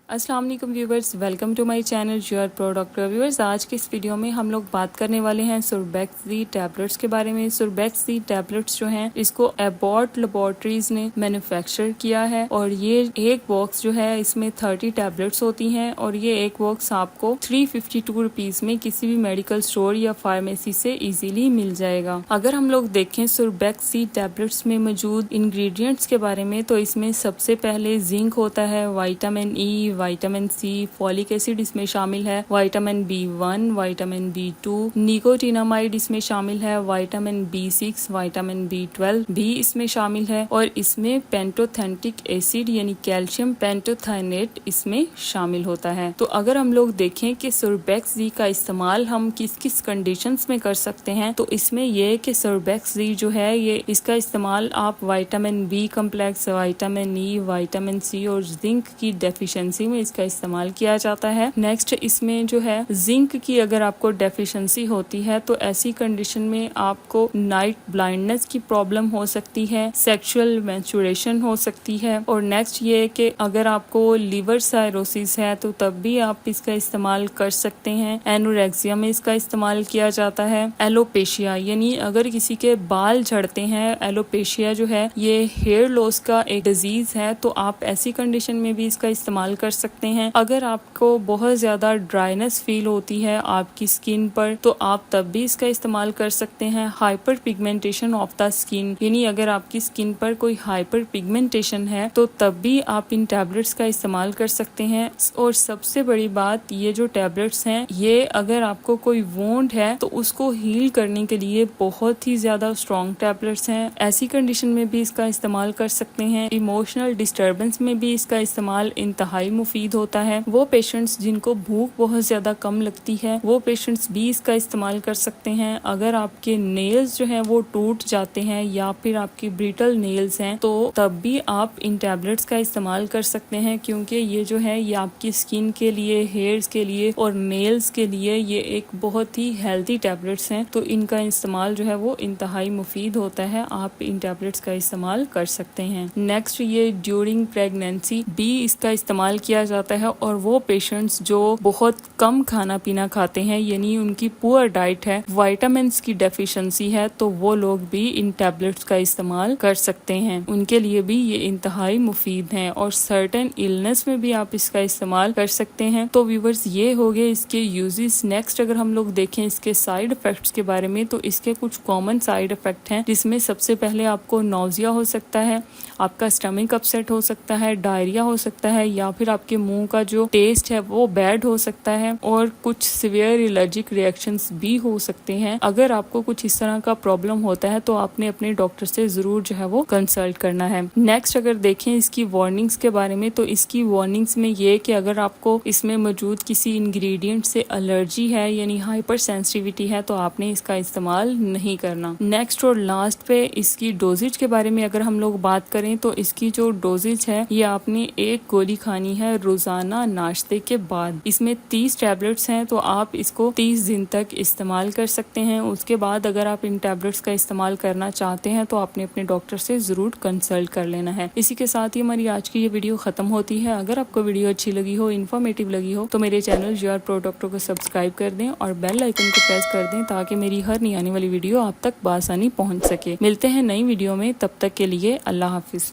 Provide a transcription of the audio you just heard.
अस्सलाम वालेकुम viewers, welcome to my channel your pro doctor. Viewers, आज के इस वीडियो में हम लोग बात करने वाले हैं सुरबेक्सी टैबलेट्स के बारे में। सुरबेक्सी टैबलेट्स जो हैं इसको एबॉट लेबोरेटरीज ने मैन्युफैक्चर किया है और ये एक बॉक्स जो है इसमें 30 टैबलेट्स होती हैं और ये एक बॉक्स आपको 352 रुपीज में किसी भी मेडिकल स्टोर या फार्मेसी से इजीली मिल जाएगा। अगर हम लोग देखें सुरबेक्सी टैबलेट्स में मौजूद इंग्रेडिएंट्स के बारे में तो इसमें सबसे पहले जिंक होता है, vitamin E, vitamin C, folic acid इसमें शामिल है, vitamin B1, vitamin B2, nicotinamide इसमें शामिल है, विटामिन B6, विटामिन B12 भी इसमें शामिल है और इसमें पेंटोथेंटिक एसिड यानी कैल्शियम पेंटोथाइनेट इसमें शामिल होता है। तो अगर हम लोग देखें कि सुरबेक्सी का इस्तेमाल हम किस किस कंडीशंस में कर सकते हैं तो इसमें यह कि सुरबेक्सी जो है ये इसका इस्तेमाल आप vitamin B complex, vitamin E, vitamin C और जिंक की डेफिशिएंसी में इसका इस्तेमाल किया जाता है। नेक्स्ट इसमें जो है जिंक की अगर आपको डेफिशिएंसी होती है तो ऐसी कंडीशन में आपको नाइट ब्लाइंडनेस की प्रॉब्लम हो सकती है, सेक्सुअल मेंस्ट्रुएशन हो सकती है और नेक्स्ट ये कि अगर आपको लिवर साइरोसिस है तो तब भी आप इसका इस्तेमाल कर सकते हैं। एनोरेक्सिया में इसका इस्तेमाल किया जाता है। एलोपेशिया यानी अगर किसी के बाल झड़ते हैं, एलोपेशिया जो है ये हेयर लॉस का एक डिजीज है तो आप ऐसी कंडीशन में भी इसका इस्तेमाल कर सकते हैं। अगर आपको बहुत ज्यादा ड्राइनेस फील होती है आपकी स्किन पर तो आप तब भी इसका इस्तेमाल कर सकते हैं। Hyper pigmentation of the skin यानी अगर आपकी स्किन पर कोई हाइपर पिगमेंटेशन है तो तब भी आप इन टैबलेट्स का इस्तेमाल कर सकते हैं। और सबसे बड़ी बात, ये जो टैबलेट्स हैं ये अगर आपको कोई वुंड है तो उसको हील करने के लिए बहुत ही ज्यादा स्ट्रॉन्ग टैबलेट्स हैं। ऐसी कंडीशन में भी इसका इस्तेमाल कर सकते हैं। इमोशनल डिस्टर्बेंस में भी इसका इस्तेमाल इंतहाई मुफीद होता है। वो पेशेंट्स जिनको भूख बहुत ज्यादा कम लगती है वो पेशेंट्स भी इसका इस्तेमाल कर सकते हैं। अगर आपके नेल्स जो हैं वो टूट जाते हैं या फिर आपकी ब्रिटल नेल्स हैं तो तब भी आप इन टैबलेट्स का इस्तेमाल कर सकते हैं क्योंकि ये जो है ये आपकी स्किन के लिए, हेयर्स के लिए और नेल्स के लिए ये एक बहुत ही हेल्दी टैबलेट्स हैं तो इनका इस्तेमाल जो है वो इंतहाई मुफीद होता है। आप इन टैबलेट्स का इस्तेमाल कर सकते हैं। नेक्स्ट ये ड्यूरिंग प्रेगनेंसी भी इसका इस्तेमाल किया जाता है और वो पेशेंट्स जो बहुत कम खाना पीना खाते हैं यानी उनकी पुअर डाइट है, विटामिन्स की डेफिशिएंसी है तो वो लोग भी इन टैबलेट्स का इस्तेमाल कर सकते हैं। उनके लिए भी ये इंतहाई मुफीद हैं और सर्टेन इलनेस में भी आप इसका इस्तेमाल कर सकते हैं। तो व्यूवर्स, ये हो गए इसके यूजेस। नेक्स्ट अगर हम लोग देखें इसके साइड इफेक्ट्स के बारे में तो इसके कुछ कॉमन साइड इफेक्ट हैं जिसमें सबसे पहले आपको नोजिया हो सकता है, आपका स्टमक अपसेट हो सकता है, डायरिया हो सकता है या फिर आपके मुंह का जो टेस्ट है वो बैड हो सकता है और कुछ सिवियर एलर्जिक रिएक्शंस भी हो सकते हैं। अगर आपको कुछ इस तरह का प्रॉब्लम होता है तो आपने अपने डॉक्टर से जरूर जो है वो कंसल्ट करना है। नेक्स्ट अगर देखें इसकी वार्निंग्स के बारे में तो इसकी वार्निंग्स में ये कि अगर आपको इसमें मौजूद किसी इंग्रेडिएंट से एलर्जी है यानी हाइपर सेंसिटिविटी है तो आपने इसका इस्तेमाल नहीं करना। नेक्स्ट और लास्ट पे इसकी डोजेज के बारे में अगर हम लोग बात करें तो इसकी जो डोजेज है ये आपने एक गोली खानी है रोजाना नाश्ते के बाद। इसमें 30 टैबलेट्स हैं तो आप इसको 30 दिन तक इस्तेमाल कर सकते हैं। उसके बाद अगर आप इन टैबलेट्स का इस्तेमाल करना चाहते हैं तो आपने अपने डॉक्टर से जरूर कंसल्ट कर लेना है। इसी के साथ ही हमारी आज की ये वीडियो खत्म होती है। अगर आपको वीडियो अच्छी लगी हो, इन्फॉर्मेटिव लगी हो तो मेरे चैनल योर प्रो डॉक्टर को सब्सक्राइब कर दें और बेल आइकन को प्रेस कर दें ताकि मेरी हर नई आने वाली वीडियो आप तक बआसानी पहुँच सके। मिलते हैं नई वीडियो में, तब तक के लिए अल्लाह हाफिज।